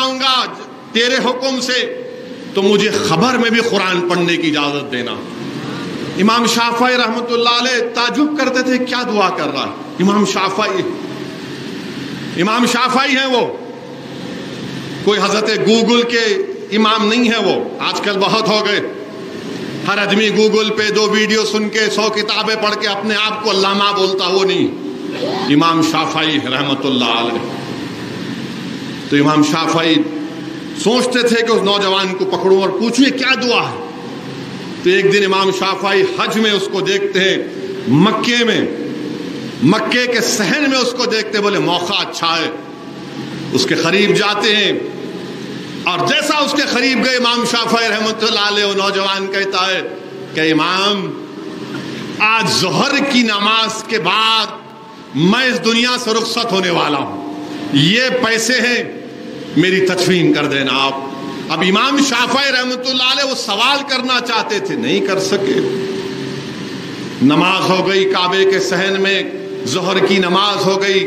جاؤں گا تیرے حکم سے تو مجھے خبر میں بھی قرآن پڑھنے کی اجازت دینا۔ امام شافعی رحمۃ اللہ علیہ تعجب کرتے تھے کیا دعا کر رہا ہے امام شافعی ہیں وہ، کوئی حضرت گوگل کے امام نہیں ہے وہ، آج کل بہت ہو گئے، ہر آدمی گوگل پہ 2 ویڈیو سن کے 100 کتابیں پڑھ کے اپنے آپ کو علامہ بولتا، وہ نہیں، امام شافعی رحمۃ اللہ علیہ۔ تو امام شافعی سوچتے تھے کہ اس نوجوان کو پکڑوں اور پوچھیں کیا دعا ہے۔ تو ایک دن امام شافعی حج میں اس کو دیکھتے ہیں، مکے کے صحن میں اس کو دیکھتے، بولے موقع اچھا ہے، اس کے قریب جاتے ہیں، اور جیسا اس کے قریب گئے امام شافعی رحمۃ اللہ علیہ، وہ نوجوان کہتا ہے کہ امام آج ظہر کی نماز کے بعد میں اس دنیا سے رخصت ہونے والا ہوں، یہ پیسے ہیں میری تدفین کر دینا آپ۔ اب امام شافعی رحمۃ اللہ علیہ وہ سوال کرنا چاہتے تھے، نہیں کر سکے۔ نماز ہو گئی کعبے کے صحن میں، ظہر کی نماز ہو گئی،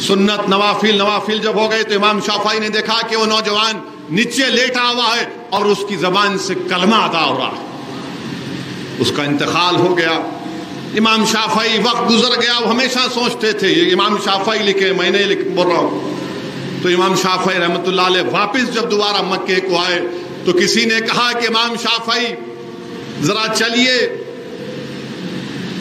سنت نوافل جب ہو گئے تو امام شافعی نے دیکھا کہ وہ نوجوان نیچے لیٹا ہوا ہے اور اس کی زبان سے کلمہ ادا ہو رہا ہے، اس کا انتقال ہو گیا۔ امام شافعی وقت گزر گیا، وہ ہمیشہ سوچتے تھے یہ امام شافعی لکھے، میں نے بول رہا ہوں۔ تو امام شافعی رحمۃ اللہ علیہ واپس جب دوبارہ مکے کو آئے تو کسی نے کہا کہ امام شافعی ذرا چلیے،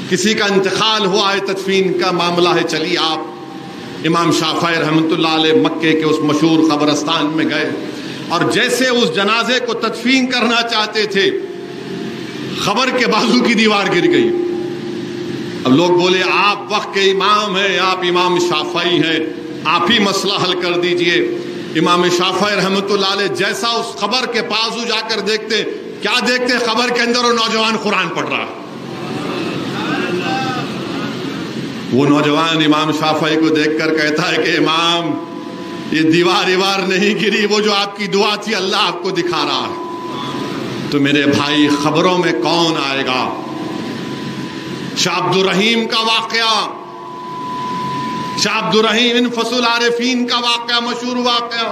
کسی کا انتقال ہوا ہے، تدفین کا معاملہ ہے، چلیے آپ۔ امام شافعی رحمۃ اللہ علیہ مکے کے اس مشہور قبرستان میں گئے، اور جیسے اس جنازے کو تدفین کرنا چاہتے تھے، خبر کے بازو کی دیوار گر گئی۔ اب لوگ بولے آپ وقت کے امام ہیں، آپ امام شافعی ہیں، آپ ہی مسئلہ حل کر دیجئے۔ امام شافعی رحمۃ اللہ علیہ جیسا اس خبر کے بازو جا کر دیکھتے، کیا دیکھتے؟ خبر کے اندر وہ نوجوان قرآن پڑھ رہا ہے۔ وہ نوجوان امام شافعی کو دیکھ کر کہتا ہے کہ امام یہ دیوار نہیں گری، وہ جو آپ کی دعا تھی اللہ آپ کو دکھا رہا ہے۔ تو میرے بھائی خبروں میں کون آئے گا؟ شاہ عبد الرحیم کا واقعہ، شاہ عبد الرحیم انفس العارفین کا واقعہ، مشہور واقعہ،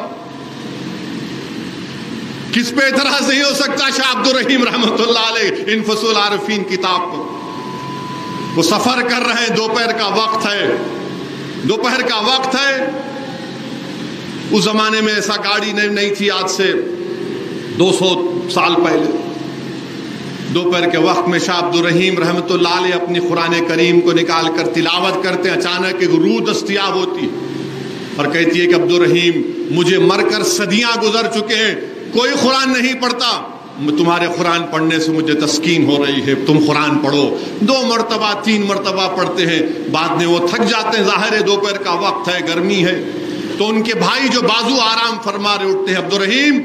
کس پہ اعتراض نہیں ہو سکتا؟ شاہ عبد الرحیم رحمۃ اللہ علیہ انفس العارفین کتاب کو، وہ سفر کر رہے ہیں، دوپہر کا وقت ہے، اس زمانے میں ایسا گاڑی نہیں تھی، آج سے 200 سال پہلے۔ دوپہر کے وقت میں شاہ عبد الرحیم رحمۃ اللہ علیہ اپنی قرآن کریم کو نکال کر تلاوت کرتے ہیں، اچانک ایک روح دستیاب ہوتی اور کہتی ہے کہ عبد الرحیم مجھے مر کر صدیاں گزر چکے ہیں، کوئی قرآن نہیں پڑھتا، تمہارے قرآن پڑھنے سے مجھے تسکین ہو رہی ہے، تم قرآن پڑھو۔ 2 مرتبہ 3 مرتبہ پڑھتے ہیں، بعد میں وہ تھک جاتے ہیں، ظاہر ہے دوپہر کا وقت ہے، گرمی ہے، تو ان کے بھائی جو بازو آرام فرما رہے اٹھتے ہیں، عبد الرحیم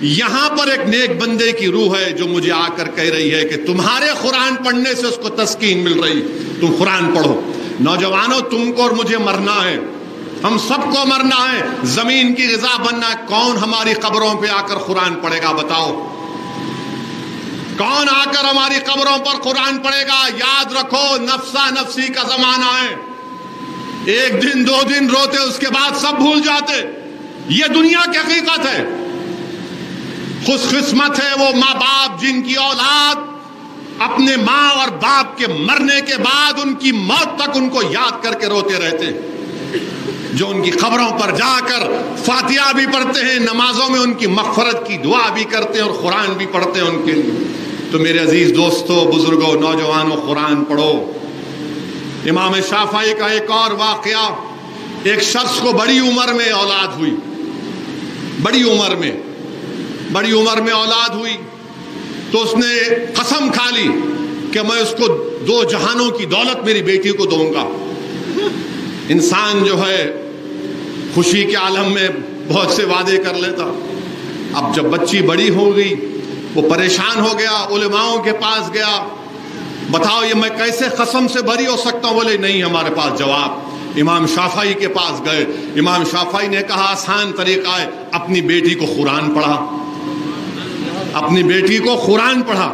یہاں پر ایک نیک بندے کی روح ہے جو مجھے آ کر کہہ رہی ہے کہ تمہارے قرآن پڑھنے سے اس کو تسکین مل رہی، تم قرآن پڑھو۔ نوجوانوں تم کو اور مجھے مرنا ہے، ہم سب کو مرنا ہے، زمین کی غذا بننا ہے، کون ہماری قبروں پہ آ کر قرآن پڑھے گا؟ بتاؤ کون آ کر ہماری قبروں پر قرآن پڑھے گا؟ یاد رکھو نفسا نفسی کا زمانہ ہے، 1 دن 2 دن روتے، اس کے بعد سب بھول جاتے، یہ دنیا کی حقیقت ہے۔ خوش قسمت ہے وہ ماں باپ جن کی اولاد اپنے ماں اور باپ کے مرنے کے بعد ان کی موت تک ان کو یاد کر کے روتے رہتے، جو ان کی قبروں پر جا کر فاتحہ بھی پڑھتے ہیں، نمازوں میں ان کی مغفرت کی دعا بھی کرتے ہیں اور قرآن بھی پڑھتے ہیں ان کے لیے۔ تو میرے عزیز دوستو، بزرگوں، نوجوانوں، قرآن پڑھو۔ امام شافعی کا ایک اور واقعہ، ایک شخص کو بڑی عمر میں اولاد ہوئی، بڑی عمر میں اولاد ہوئی تو اس نے قسم کھا لی کہ میں اس کو 2 جہانوں کی دولت میری بیٹی کو دوں گا۔ انسان جو ہے خوشی کے عالم میں بہت سے وعدے کر لیتا، اب جب بچی بڑی ہو گئی وہ پریشان ہو گیا، علماؤں کے پاس گیا، بتاؤ یہ میں کیسے قسم سے بری ہو سکتا ہوں؟ بولے نہیں ہمارے پاس جواب۔ امام شافعی کے پاس گئے، امام شافعی نے کہا آسان طریقہ ہے، اپنی بیٹی کو قرآن پڑھا، اپنی بیٹی کو قرآن پڑھا۔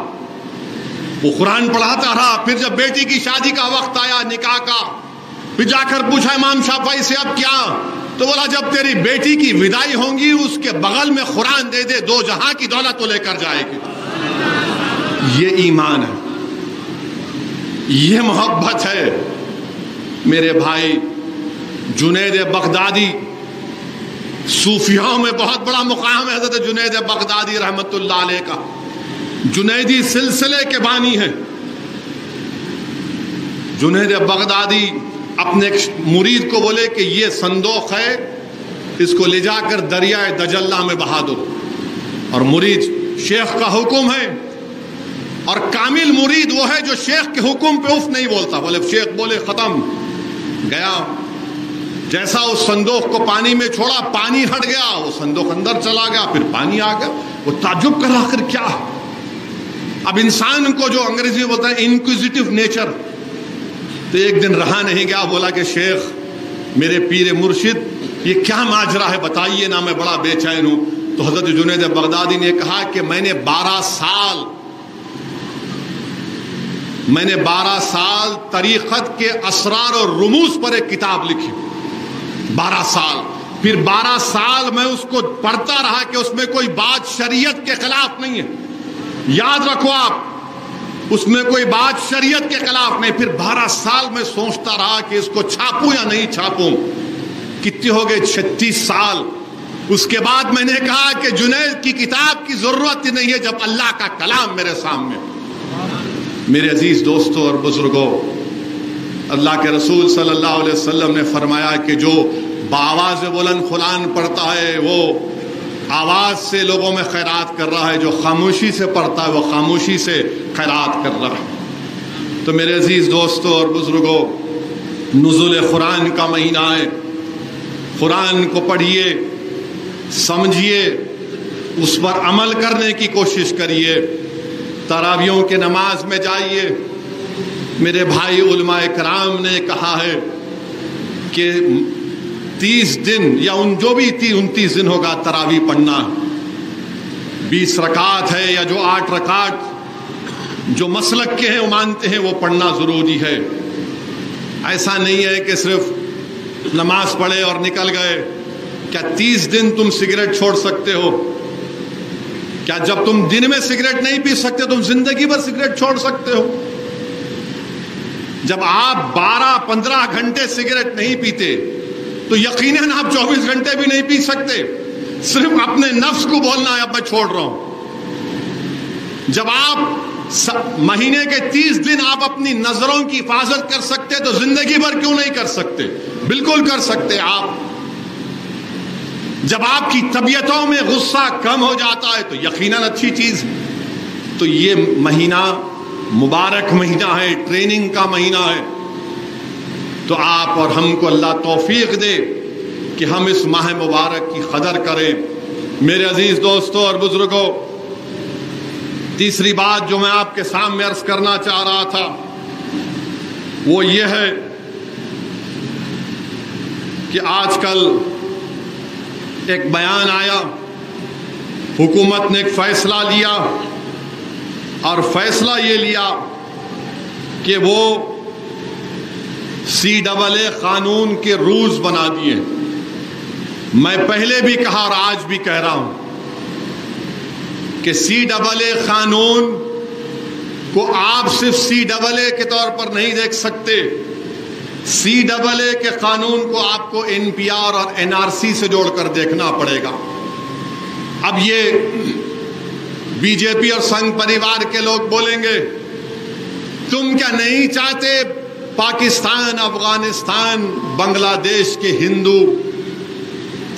وہ قرآن پڑھاتا رہا، پھر جب بیٹی کی شادی کا وقت آیا، نکاح کا، پھر جا کر پوچھا امام شافعی سے اب کیا؟ تو بولا جب تیری بیٹی کی وداعی ہوں گی اس کے بغل میں قرآن دے دے، 2 جہاں کی دولت تو لے کر جائے گی۔ یہ ایمان ہے، یہ محبت ہے میرے بھائی۔ جنید بغدادی، صوفیوں میں بہت بڑا مقام ہے حضرت جنید بغدادی رحمت اللہ علیہ کا، جنیدی سلسلے کے بانی ہیں۔ جنید بغدادی اپنے ایک مرید کو بولے کہ یہ صندوق ہے، اس کو لے جا کر دریائے دجلہ میں بہا دو، اور مرید شیخ کا حکم ہے، اور کامل مرید وہ ہے جو شیخ کے حکم پہ اف نہیں بولتا، بولے شیخ بولے ختم، گیا جیسا اس صندوق کو پانی میں چھوڑا پانی ہٹ گیا، وہ صندوق اندر چلا گیا، پھر پانی آ گیا، وہ تعجب کر آخر کیا۔ اب انسان کو جو انگریزی میں بولتا ہے انکوزیٹو نیچر، تو ایک دن رہا نہیں گیا، بولا کہ شیخ میرے پیر مرشد یہ کیا ماجرا ہے بتائیے نا، میں بڑا بے چین ہوں۔ تو حضرت جنید بغدادی نے کہا کہ میں نے 12 سال طریقت کے اسرار اور رموز پر ایک کتاب لکھی، 12 سال، پھر 12 سال میں اس کو پڑھتا رہا کہ اس میں کوئی بات شریعت کے خلاف نہیں ہے، یاد رکھو آپ، اس میں کوئی بات شریعت کے خلاف نہیں۔ پھر 12 سال میں سوچتا رہا کہ اس کو چھاپوں یا نہیں چھاپوں، کتنے ہو گئے 36 سال۔ اس کے بعد میں نے کہا کہ جنید کی کتاب کی ضرورت ہی نہیں ہے جب اللہ کا کلام میرے سامنے۔ میرے عزیز دوستوں اور بزرگوں، اللہ کے رسول صلی اللہ علیہ وسلم نے فرمایا کہ جو بآواز بلند قرآن پڑھتا ہے وہ آواز سے لوگوں میں خیرات کر رہا ہے، جو خاموشی سے پڑھتا ہے وہ خاموشی سے خیرات کر رہا ہے۔ تو میرے عزیز دوستوں اور بزرگوں، نزول قرآن کا مہینہ ہے، قرآن کو پڑھیے، سمجھیے، اس پر عمل کرنے کی کوشش کریے، تراویحوں کے نماز میں جائیے۔ میرے بھائی علماء کرام نے کہا ہے کہ 30 دن یا جو بھی 29 دن ہوگا تراویح پڑھنا، 20 رکعت ہے یا جو 8 رکعت جو مسلک کے ہیں وہ مانتے ہیں وہ پڑھنا ضروری ہے۔ ایسا نہیں ہے کہ صرف نماز پڑھے اور نکل گئے۔ کیا 30 دن تم سگریٹ چھوڑ سکتے ہو؟ کیا جب تم دن میں سگریٹ نہیں پی سکتے تم زندگی بھر سگریٹ چھوڑ سکتے ہو؟ جب آپ 12-15 گھنٹے سگریٹ نہیں پیتے تو یقیناً آپ 24 گھنٹے بھی نہیں پی سکتے۔ صرف اپنے نفس کو بولنا ہے اب میں چھوڑ رہا ہوں۔ جب آپ مہینے کے 30 دن آپ اپنی نظروں کی حفاظت کر سکتے تو زندگی بھر کیوں نہیں کر سکتے؟ بالکل کر سکتے آپ۔ جب آپ کی طبیعتوں میں غصہ کم ہو جاتا ہے تو یقیناً اچھی چیز۔ تو یہ مہینہ مبارک مہینہ ہے، ٹریننگ کا مہینہ ہے۔ تو آپ اور ہم کو اللہ توفیق دے کہ ہم اس ماہ مبارک کی قدر کریں۔ میرے عزیز دوستوں اور بزرگوں، تیسری بات جو میں آپ کے سامنے عرض کرنا چاہ رہا تھا وہ یہ ہے کہ آج کل ایک بیان آیا، حکومت نے ایک فیصلہ لیا، اور فیصلہ یہ لیا کہ وہ CAA قانون کے رولز بنا دیے۔ میں پہلے بھی کہا اور آج بھی کہہ رہا ہوں کہ CAA قانون کو آپ صرف CAA کے طور پر نہیں دیکھ سکتے، CAA کے قانون کو آپ کو NPR اور NRC سے جوڑ کر دیکھنا پڑے گا۔ اب یہ BJP اور سنگھ پریوار کے لوگ بولیں گے تم کیا نہیں چاہتے پاکستان، افغانستان، بنگلہ دیش کے ہندو،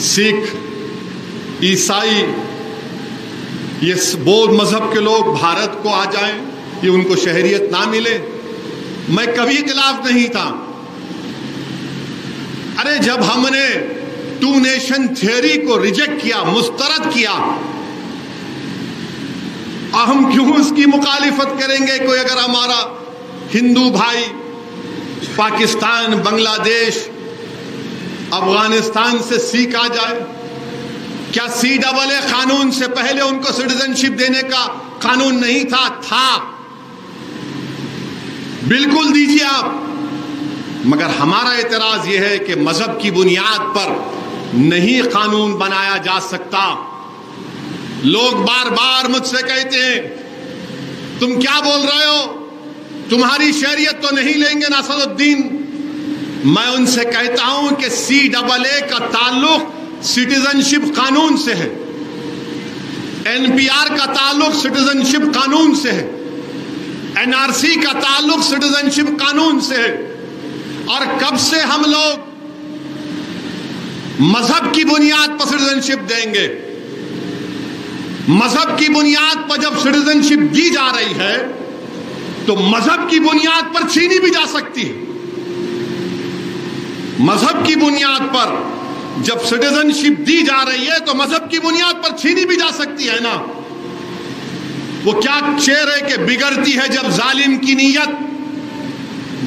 سکھ، عیسائی، یہ بودھ مذہب کے لوگ بھارت کو آ جائیں، یہ ان کو شہریت نہ ملے؟ میں کبھی خلاف نہیں تھا۔ ارے جب ہم نے 2 نیشن تھیوری کو ریجیکٹ کیا، مسترد کیا، ہم کیوں اس کی مخالفت کریں گے؟ کوئی اگر ہمارا ہندو بھائی پاکستان، بنگلہ دیش، افغانستان سے سیکھ آ جائے، کیا CAA قانون سے پہلے ان کو سٹیزن شپ دینے کا قانون نہیں تھا؟ تھا، بالکل دیجیے آپ۔ مگر ہمارا اعتراض یہ ہے کہ مذہب کی بنیاد پر نہیں قانون بنایا جا سکتا. لوگ بار بار مجھ سے کہتے ہیں تم کیا بول رہے ہو, تمہاری شہریت تو نہیں لیں گے نا اسد الدین. میں ان سے کہتا ہوں کہ CAA کا تعلق سٹیزنشپ قانون سے ہے, NPR کا تعلق سٹیزنشپ قانون سے ہے, NRC کا تعلق سٹیزنشپ قانون سے ہے. اور کب سے ہم لوگ مذہب کی بنیاد پر سٹیزنشپ دیں گے؟ مذہب کی بنیاد پر جب سٹیزنشپ دی جا رہی ہے تو مذہب کی بنیاد پر چھینی بھی جا سکتی ہے. مذہب کی بنیاد پر جب سٹیزنشپ دی جا رہی ہے تو مذہب کی بنیاد پر چھینی بھی جا سکتی ہے نا. وہ کیا شعر ہے کہ بگڑتی ہے جب ظالم کی نیت,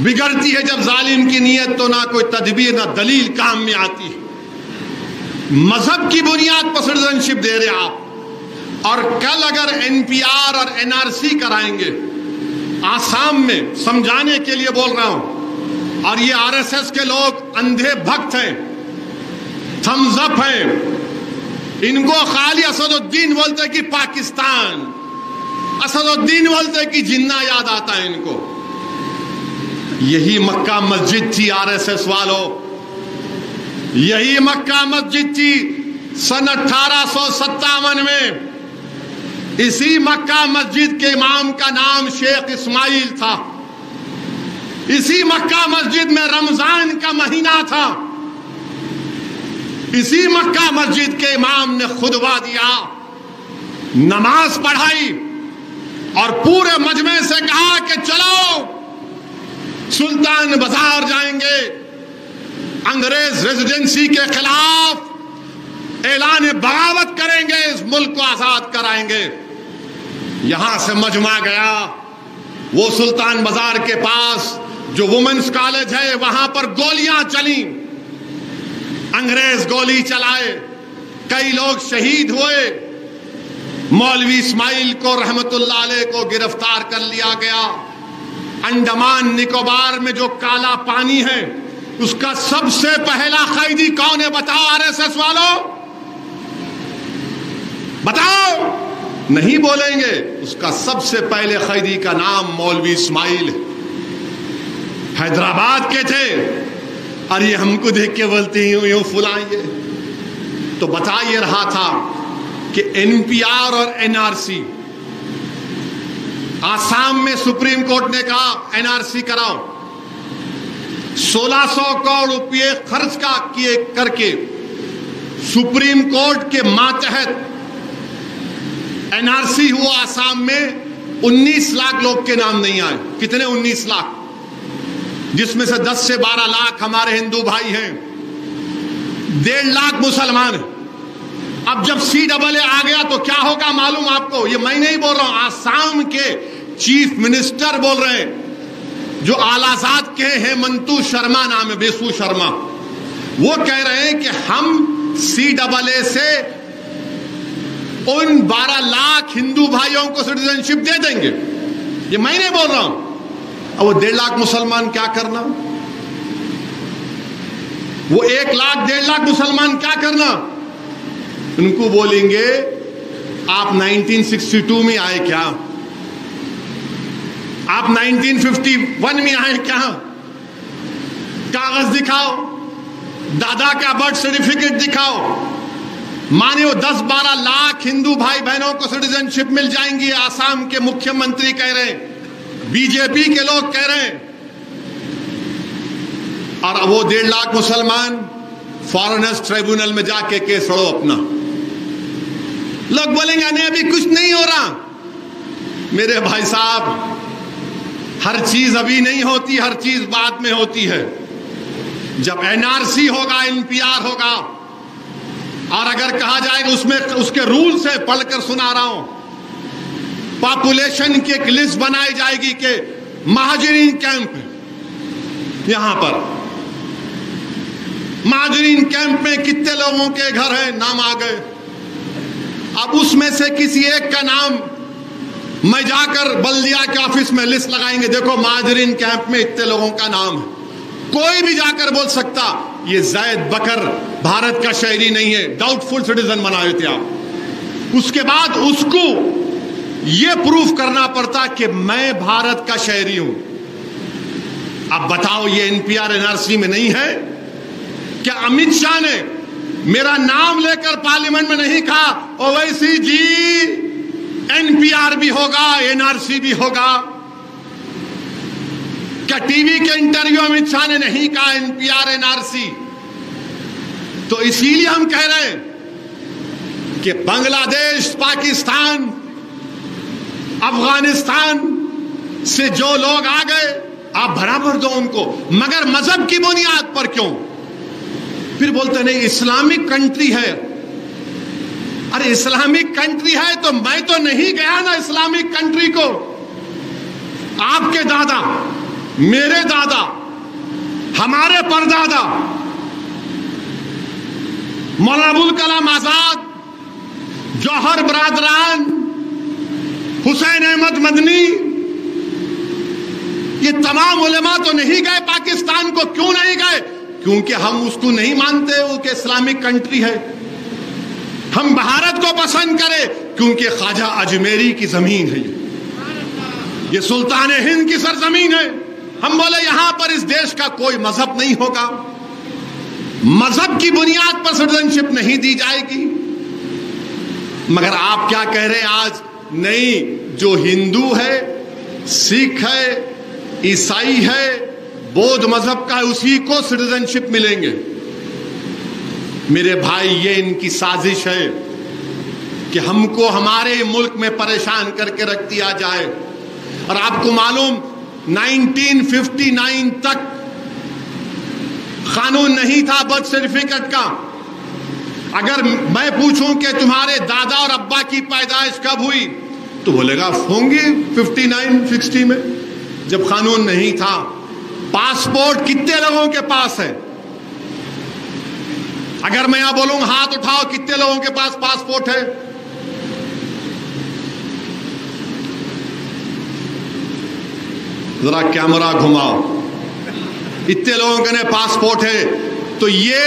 بگڑتی ہے جب ظالم کی نیت تو نہ کوئی تدبیر نہ دلیل کام میں آتی ہے. مذہب کی بنیاد پر سٹیزنشپ دے رہے آپ, اور کل اگر NPR اور NRC کرائیں گے, آسام میں سمجھانے کے لیے بول رہا ہوں, اور یہ RSS کے لوگ اندھے بھکت ہیں, تھمز اپ ہیں, ان کو خالی اسد الدین بولتے کہ پاکستان, اسد الدین بولتے کہ جنہ یاد آتا ہے ان کو. یہی مکہ مسجد تھی RSS والوں, یہی مکہ مسجد تھی سن 1857 میں. اسی مکہ مسجد کے امام کا نام شیخ اسماعیل تھا. اسی مکہ مسجد میں رمضان کا مہینہ تھا. اسی مکہ مسجد کے امام نے خطبہ دیا, نماز پڑھائی, اور پورے مجمع سے کہا کہ چلو سلطان بازار جائیں گے, انگریز ریزیڈنسی کے خلاف اعلان بغاوت کریں گے, اس ملک کو آزاد کرائیں گے. یہاں سے مجمع گیا, وہ سلطان بازار کے پاس جو وومنس کالج ہے وہاں پر گولیاں چلیں, انگریز گولی چلائے, کئی لوگ شہید ہوئے. مولوی اسماعیل کو رحمت اللہ علیہ کو گرفتار کر لیا گیا. انڈمان نکوبار میں جو کالا پانی ہے اس کا سب سے پہلا قیدی کون ہے بتاؤ RSS والوں, بتاؤ. نہیں بولیں گے. اس کا سب سے پہلے قیدی کا نام مولوی اسماعیل ہے, حیدرآباد کے تھے. اور یہ ہم کو دیکھ کے بولتے ہیں یوں فلاں, یہ تو بتا یہ رہا تھا کہ NPR اور NRC, آسام میں سپریم کورٹ نے کہا NRC کراؤ. 1600 کروڑ روپے خرچ کر کے سپریم کورٹ کے ماتحت NRC ہوا آسام میں. 19 لاکھ لوگ کے نام نہیں آئے. کتنے؟ 19 لاکھ, جس میں سے 10 سے 12 لاکھ ہمارے ہندو بھائی ہیں, 1.5 لاکھ مسلمان ہیں. اب جب CAA آ گیا تو کیا ہوگا معلوم آپ کو؟ یہ میں نہیں بول رہا ہوں, آسام کے چیف منسٹر بول رہے ہیں, جو اعلیٰ ذات کے ہیں, منتو شرما نام ہے, بیسو شرما. وہ کہہ رہے ہیں کہ ہم CAA سے ان 12 لاکھ ہندو بھائیوں کو سٹیزنشپ دے دیں گے. یہ میں نہیں بول رہا ہوں. اب وہ 1.5 لاکھ مسلمان کیا کرنا, وہ 1 لاکھ 1.5 لاکھ مسلمان کیا کرنا؟ ان کو بولیں گے آپ 1962 میں آئے کیا, آپ 1951 میں آئے کیا, کاغذ دکھاؤ, دادا کا برتھ سرٹیفکیٹ دکھاؤ. مانے وہ 10-12 لاکھ ہندو بھائی بہنوں کو سٹیزنشپ مل جائیں گی. آسام کے مکھیہ منتری کہہ رہے ہیں, BJP کے لوگ کہہ رہے ہیں. اور وہ 1.5 لاکھ مسلمان فارنرز ٹریبونل میں جا کے کیس لڑو اپنا. لوگ بولیں گے نہیں ابھی کچھ نہیں ہو رہا. میرے بھائی صاحب, ہر چیز ابھی نہیں ہوتی, ہر چیز بعد میں ہوتی ہے. جب NRC ہوگا, NPR ہوگا, اور اگر کہا جائے کہ اس میں اس کے رول سے پڑھ کر سنا رہا ہوں, پاپولیشن کی ایک لسٹ بنائی جائے گی کہ مہاجرین کیمپ, یہاں پر مہاجرین کیمپ میں کتنے لوگوں کے گھر ہیں, نام آ گئے. اب اس میں سے کسی ایک کا نام میں جا کر بلدیہ کے آفس میں لسٹ لگائیں گے, دیکھو مہاجرین کیمپ میں اتنے لوگوں کا نام ہے. کوئی بھی جا کر بول سکتا یہ زید بکر بھارت کا شہری نہیں ہے, ڈاؤٹ فل سٹیزن بنائے تھے آپ. اس کے بعد اس کو یہ پروف کرنا پڑتا کہ میں بھارت کا شہری ہوں. اب بتاؤ یہ NPR NRC میں نہیں ہے کیا؟ امت شاہ نے میرا نام لے کر پارلیمنٹ میں نہیں کہا اویسی جی NPR بھی ہوگا NRC بھی ہوگا؟ کیا ٹی وی کے انٹرویو امت شاہ نے نہیں کہا NPR NRC؟ تو اسی لیے ہم کہہ رہے ہیں کہ بنگلہ دیش, پاکستان, افغانستان سے جو لوگ آ گئے آپ برابر دو ان کو, مگر مذہب کی بنیاد پر کیوں؟ پھر بولتے نہیں اسلامک کنٹری ہے. ارے اسلامک کنٹری ہے تو میں تو نہیں گیا نا اسلامک کنٹری کو. آپ کے دادا, میرے دادا, ہمارے پردادا مولانا ابوالکلام آزاد, جوہر برادران, حسین احمد مدنی, یہ تمام علماء تو نہیں گئے پاکستان کو. کیوں نہیں گئے؟ کیونکہ ہم اس کو نہیں مانتے وہ کہ اسلامک کنٹری ہے. ہم بھارت کو پسند کرے کیونکہ خواجہ اجمیری کی زمین ہے, یہ سلطان ہند کی سرزمین ہے. ہم بولے یہاں پر اس دیش کا کوئی مذہب نہیں ہوگا, مذہب کی بنیاد پر سٹیزنشپ نہیں دی جائے گی. مگر آپ کیا کہہ رہے ہیں آج؟ نہیں, جو ہندو ہے, سکھ ہے, عیسائی ہے, بودھ مذہب کا ہے, اسی کو سٹیزنشپ ملیں گے. میرے بھائی یہ ان کی سازش ہے کہ ہم کو ہمارے ملک میں پریشان کر کے رکھ دیا جائے. اور آپ کو معلوم 1959 تک قانون نہیں تھا برتھ سرٹیفکیٹ کا. اگر میں پوچھوں کہ تمہارے دادا اور ابا کی پیدائش کب ہوئی تو بولے گا ہوں گی 59-60 میں, جب قانون نہیں تھا. پاسپورٹ کتنے لوگوں کے پاس ہے؟ اگر میں یہاں بولوں ہاتھ اٹھاؤ کتنے لوگوں کے پاس پاسپورٹ ہے؟ ذرا کیمرہ گھماؤ. اتنے لوگوں کے پاسپورٹ ہے تو یہ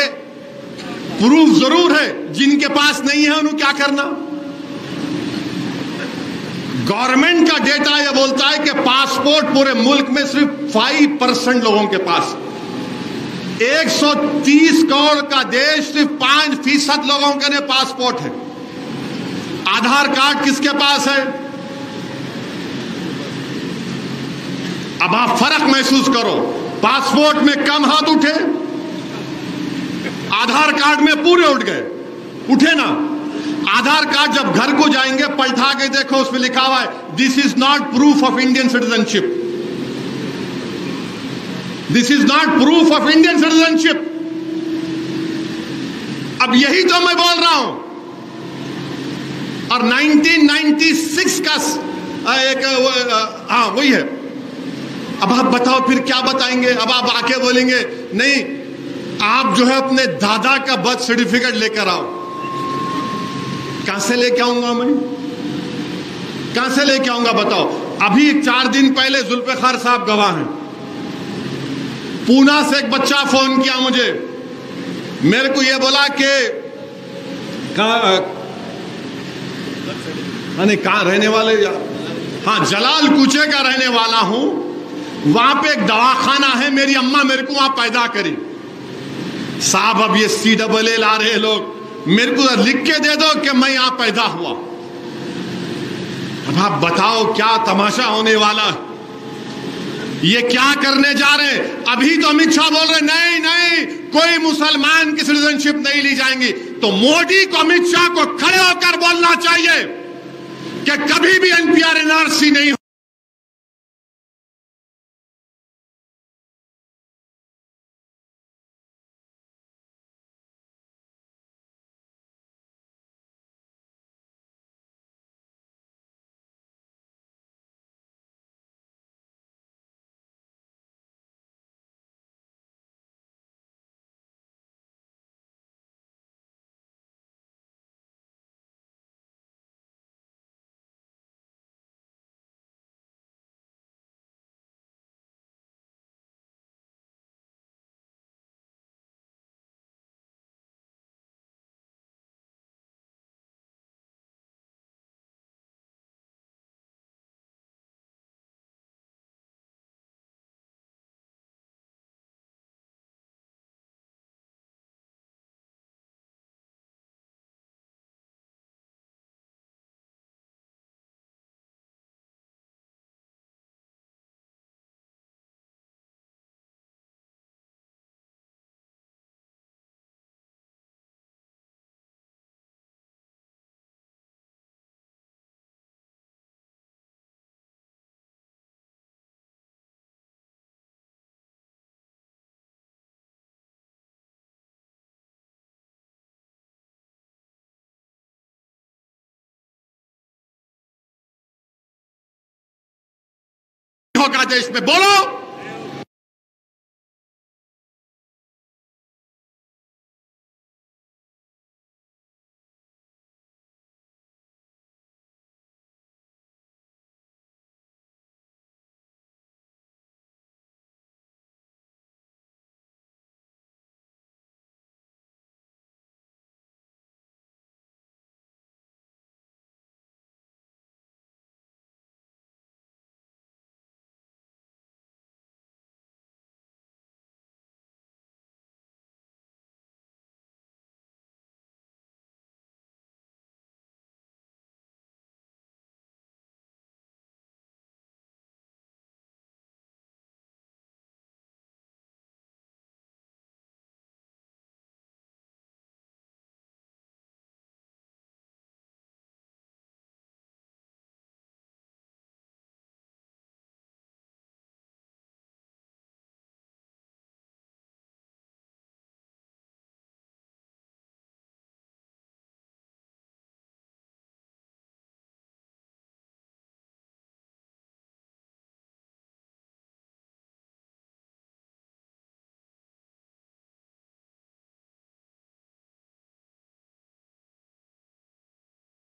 پروف ضرور ہے. جن کے پاس نہیں ہے انہوں کیا کرنا؟ گورنمنٹ کا ڈیٹا یہ بولتا ہے کہ پاسپورٹ پورے ملک میں صرف 5% لوگوں کے پاس. 130 کروڑ کا دیش, صرف 5% لوگوں کے پاسپورٹ ہے. آدھار کارڈ کس کے پاس ہے؟ اب آپ فرق محسوس کرو. پاسپورٹ میں کم ہاتھ اٹھے, آدھار کارڈ میں پورے اٹھ گئے. اٹھے نا. آدھار کارڈ جب گھر کو جائیں گے پلٹا کے دیکھو, اس میں لکھا ہوا ہے this is not proof of Indian citizenship. This is not proof of Indian citizenship. اب یہی تو میں بول رہا ہوں. اور 1996 کا ایک وہی ہے. اب آپ بتاؤ پھر کیا بتائیں گے؟ اب آپ آ کے بولیں گے نہیں آپ جو ہے اپنے دادا کا برتھ سرٹیفکیٹ لے کر آؤ. کہاں سے لے کے آؤں گا میں؟ کہاں سے لے کے آؤں گا بتاؤ؟ ابھی 4 دن پہلے ذوالفقار صاحب گواہ ہیں. پونا سے ایک بچہ فون کیا مجھے, میرے کو یہ بولا کہ کہاں رہنے والے, ہاں جلال کوچے کا رہنے والا ہوں. وہاں پہ ایک دواخانہ ہے, میری اماں میرے کو وہاں پیدا کری. صاحب اب یہ CAA لا رہے لوگ, میرے کو لکھ کے دے دو کہ میں یہاں پیدا ہوا. اب آپ بتاؤ کیا تماشا ہونے والا ہے؟ یہ کیا کرنے جا رہے ہیں؟ ابھی تو امت شاہ بول رہے نہیں کوئی مسلمان کی سٹیزنشپ نہیں لی جائیں گی. تو مودی کو, امت شاہ کو کھڑے ہو کر بولنا چاہیے کہ کبھی بھی NPR NRC نہیں ہوگا دیش میں؟ بولو.